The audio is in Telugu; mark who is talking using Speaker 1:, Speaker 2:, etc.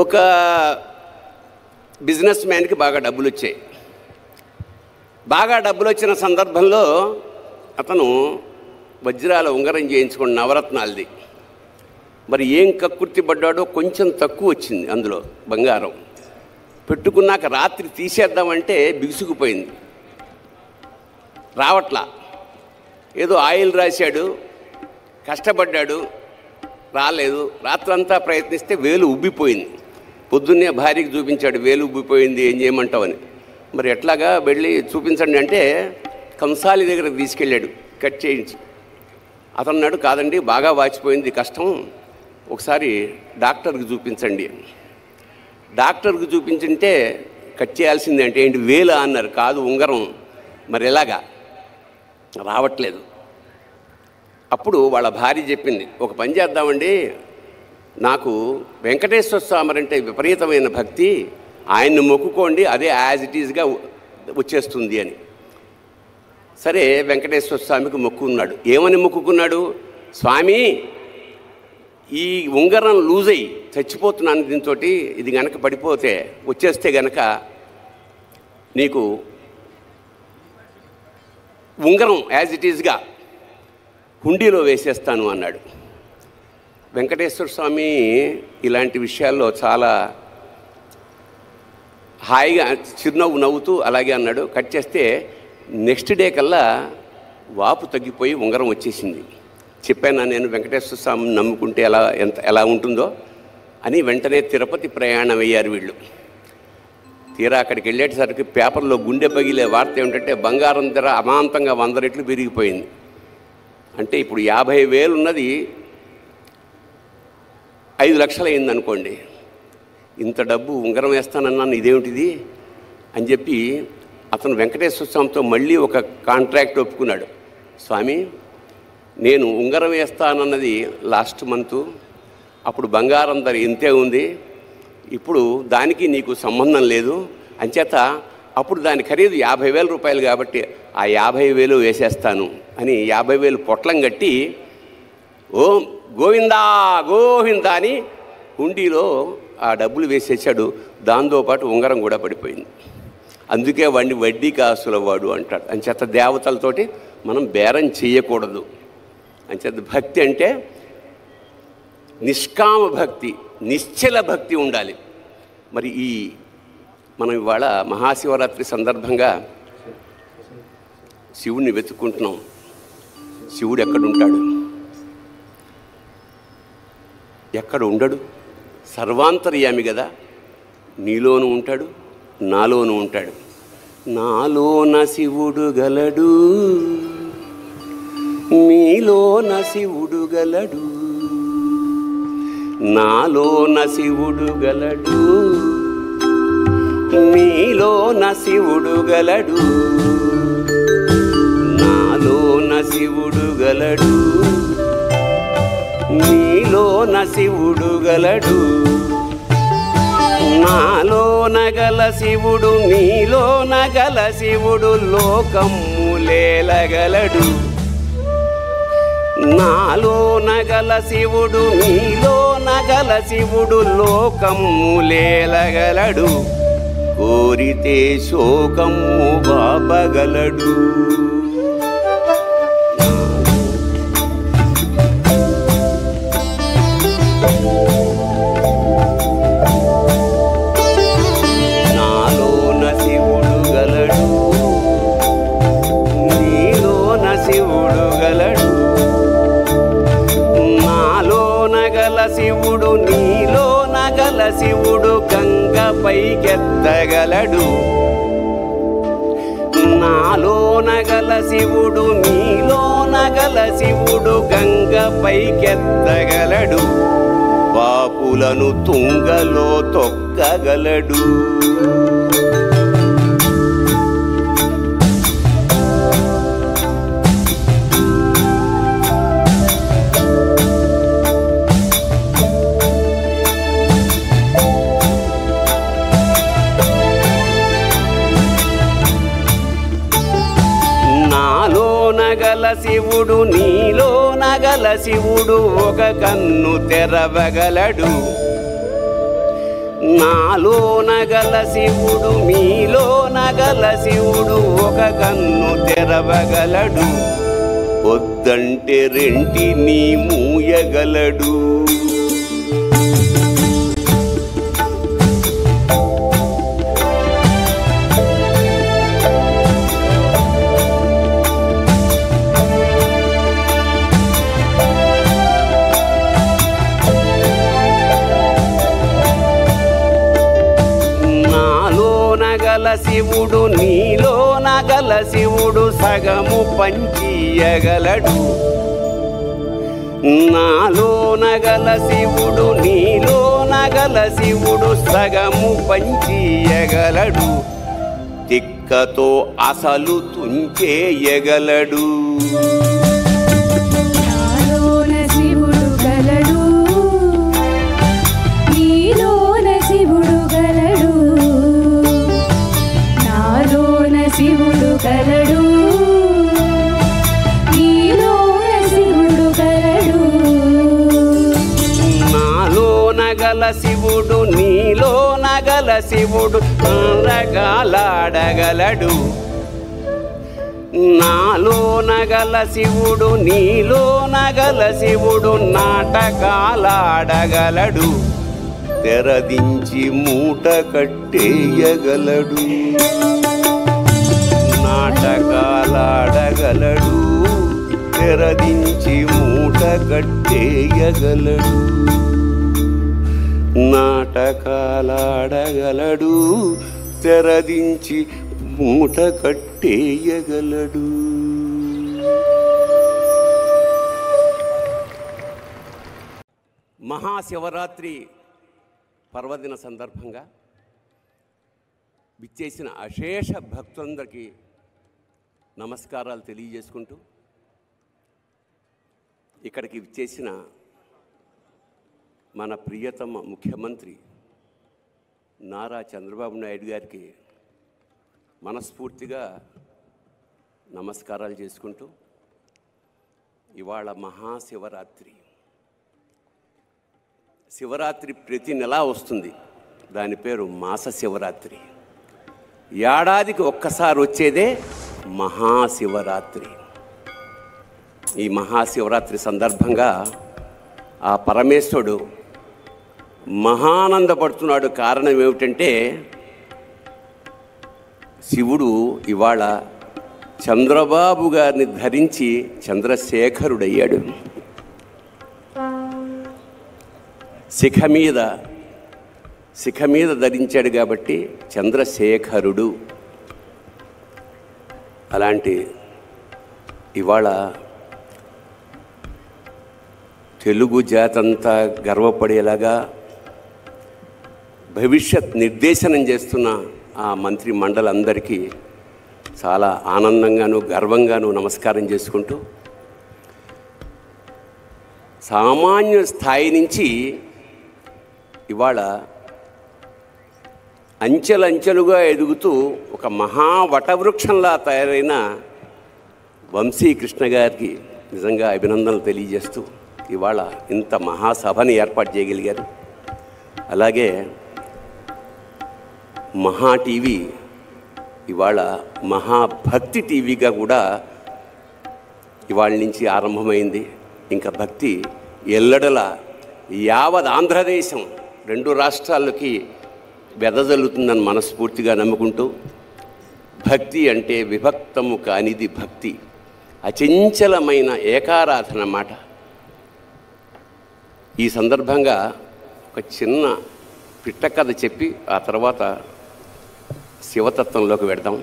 Speaker 1: ఒక బిజినెస్ మ్యాన్కి బాగా డబ్బులు వచ్చాయి. బాగా డబ్బులు వచ్చిన సందర్భంలో అతను వజ్రాల ఉంగరం చేయించుకున్న నవరత్నాలది. మరి ఏం కక్కుర్తి పడ్డాడో కొంచెం తక్కువ వచ్చింది అందులో బంగారం. పెట్టుకున్నాక రాత్రి తీసేద్దామంటే బిగుసుకుపోయింది, రావట్లా. ఏదో ఆయిల్ రాశాడు, కష్టపడ్డాడు, రాలేదు. రాత్రంతా ప్రయత్నిస్తే వేలు ఉబ్బిపోయింది. పొద్దున్నే భార్యకి చూపించాడు, వేలు ఉబ్బిపోయింది, ఏం చేయమంటావని. మరి ఎట్లాగా వెళ్ళి చూపించండి అంటే కంసాలి దగ్గర తీసుకెళ్ళాడు కట్ చేయించి. అతను అన్నాడు, కాదండి బాగా వాచిపోయింది, కష్టం, ఒకసారి డాక్టర్కి చూపించండి. డాక్టర్కి చూపించుంటే కట్ చేయాల్సింది అంటే ఏంటి వేలా అన్నారు. కాదు ఉంగరం. మరి ఎలాగా రావట్లేదు. అప్పుడు వాళ్ళ భార్య చెప్పింది, ఒక పని చేద్దామండి, నాకు వెంకటేశ్వర స్వామి అంటే విపరీతమైన భక్తి, ఆయన్ని మొక్కుకోండి, అదే యాజ్ ఇట్ ఈజ్గా వచ్చేస్తుంది అని. సరే వెంకటేశ్వర స్వామికి మొక్కుకున్నాడు. ఏమని మొక్కుకున్నాడు? స్వామి, ఈ ఉంగరం లూజ్ అయ్యి చచ్చిపోతున్నాను, దీంతో ఇది గనక పడిపోతే వచ్చేస్తే గనక నీకు ఉంగరం యాజ్ ఇట్ ఈజ్గా హుండీలో వేసేస్తాను అన్నాడు. వెంకటేశ్వర స్వామి ఇలాంటి విషయాల్లో చాలా హాయిగా చిరునవ్వు నవ్వుతూ అలాగే అన్నాడు. కట్ చేస్తే నెక్స్ట్ డే కల్లా వాపు తగ్గిపోయి ఉంగరం వచ్చేసింది. చెప్పాను నేను వెంకటేశ్వర స్వామిని నమ్ముకుంటే ఎలా ఉంటుందో అని. వెంటనే తిరుపతి ప్రయాణం అయ్యారు వీళ్ళు. తీరా అక్కడికి వెళ్ళేసరికి పేపర్లో గుండె పగిలే వార్త ఏమిటంటే బంగారం ధర అమాంతంగా 100 రెట్లు పెరిగిపోయింది. అంటే ఇప్పుడు 50,000 ఉన్నది 5 లక్షలు అయింది అనుకోండి. ఇంత డబ్బు ఉంగరం వేస్తానన్నాను, ఇదేమిటిది అని చెప్పి అతను వెంకటేశ్వర స్వామితో మళ్ళీ ఒక కాంట్రాక్ట్ ఒప్పుకున్నాడు. స్వామి, నేను ఉంగరం వేస్తానన్నది లాస్ట్ మంత్, అప్పుడు బంగారం ధర ఇంతే ఉంది, ఇప్పుడు దానికి నీకు సంబంధం లేదు, అంచేత అప్పుడు దాని ఖరీదు 50,000 రూపాయలు కాబట్టి ఆ 50,000 వేసేస్తాను అని 50,000 పొట్లం కట్టి ఓం గోవిందా గోవిందా అని హుండీలో ఆ డబ్బులు వేసేసాడు. దాంతోపాటు ఉంగరం కూడా పడిపోయింది. అందుకే వాడిని వడ్డీ కాసుల వాడు అంటాడు. అంచేత దేవతలతోటి మనం బేరం చేయకూడదు. అంచేత భక్తి అంటే నిష్కామ భక్తి, నిశ్చల భక్తి ఉండాలి. మరి మనం ఇవాళ మహాశివరాత్రి సందర్భంగా శివుడిని వెతుక్కుంటున్నాం. శివుడు ఎక్కడుంటాడు? ఎక్కడ ఉండడు? సర్వాంతర్యామి కదా. నీలోనూ ఉంటాడు, నాలోనూ ఉంటాడు. నాలోన శివుడు గలడు, మీలోన శివుడు గలడు, నాలోన శివుడు గలడు, మీలోన శివుడు గలడు, నాలోన శివుడు గలడు, మీలోన శివుడు గలడు, నాలోన గల శివుడు నీలోన గల శివుడు లోకమ్ములేలగలడు, నాలోన గల శివుడు నీలోన గల శివుడు లోకమ్ములేలగలడు, కోరితే శోకమ్ము బాపగలడు. నాలోన శివుడు గలడు, నీలోన శివుడు గలడు, నాలోన గల శివుడు నీలోన గల శివుడు గంగ పైకెత్తగలడు, నాలోన గల శివుడు నీలోన గల శివుడు గంగ పైకెత్తగలడు, పాపులను తుంగలో తొక్కగలడు. గల శివుడు నీలోన గల శివుడు ఒక కన్ను తెరవగలడు, నాలోన గల శివుడు మీలోన గల శివుడు ఒక కన్ను తెరవగలడు, వద్దంటే రెంటిని మూయగలడు. శివుడు నీలోన గల శివుడు సగము పంచియగలడు, నాలోన గల శివుడు నీలోన గల శివుడు సగము పంచియగలడు, తిక్కతో అసలు తుంచేయగలడు.
Speaker 2: శివుడు కలడు, నీలోన శివుడు కలడు.
Speaker 1: నాలోన గల శివుడు నీలోన గల శివుడు నాటకాలాడగలడు, నాలోన గల శివుడు నీలోన గల శివుడు నాటకాలాడగలడు, తెరదించి మూట కట్టేయగలడు. నాటకాలాడగలడు, తెరదించి మూట కట్టేయగలడు. నాటకాలాడగలడు, తెరదించి మూట కట్టేయగలడు. మహాశివరాత్రి పర్వదిన సందర్భంగా విచ్చేసిన అశేష భక్తులందరికీ నమస్కారాలు తెలియజేసుకుంటూ, ఇక్కడికి విచ్చేసిన మన ప్రియతమ ముఖ్యమంత్రి నారా చంద్రబాబు నాయుడు గారికి మనస్ఫూర్తిగా నమస్కారాలు చేసుకుంటూ, ఇవాళ మహాశివరాత్రి. శివరాత్రి ప్రతి నెలా వస్తుంది, దాని పేరు మాస శివరాత్రి. ఏడాదికి ఒక్కసారి వచ్చేదే మహాశివరాత్రి. ఈ మహాశివరాత్రి సందర్భంగా ఆ పరమేశ్వరుడు మహానందపడుతున్నాడు. కారణం ఏమిటంటే, శివుడు ఇవాళ చంద్రబాబు గారిని ధరించి చంద్రశేఖరుడయ్యాడు. శిఖ మీద ధరించాడు కాబట్టి చంద్రశేఖరుడు. అలాంటి ఇవాళ తెలుగు జాతంతా గర్వపడేలాగా భవిష్యత్ నిర్దేశనం చేస్తున్న ఆ మంత్రి మండలందరికీ చాలా ఆనందంగాను గర్వంగాను నమస్కారం చేసుకుంటూ, సామాన్య స్థాయి నుంచి ఇవాళ అంచెలంచెలుగా ఎదుగుతూ ఒక మహావటవృక్షంలా తయారైన వంశీకృష్ణ గారికి నిజంగా అభినందనలు తెలియజేస్తూ ఇవాళ ఇంత మహాసభని ఏర్పాటు చేయగలిగారు. అలాగే మహా టీవీ ఇవాళ మహాభక్తి టీవీగా కూడా ఇవాళ నుంచి ఆరంభమైంది. ఇంకా భక్తి ఎల్లడల యావత్ ఆంధ్రదేశం 2 రాష్ట్రాలకి వెదజల్లుతుందని మనస్ఫూర్తిగా నమ్ముకుంటూ, భక్తి అంటే విభక్తము కానిది భక్తి, అచంచలమైన ఏకారాధన మాట. ఈ సందర్భంగా ఒక చిన్న పిట్ట కథ చెప్పి ఆ తర్వాత శివతత్వంలోకి వెడదాం.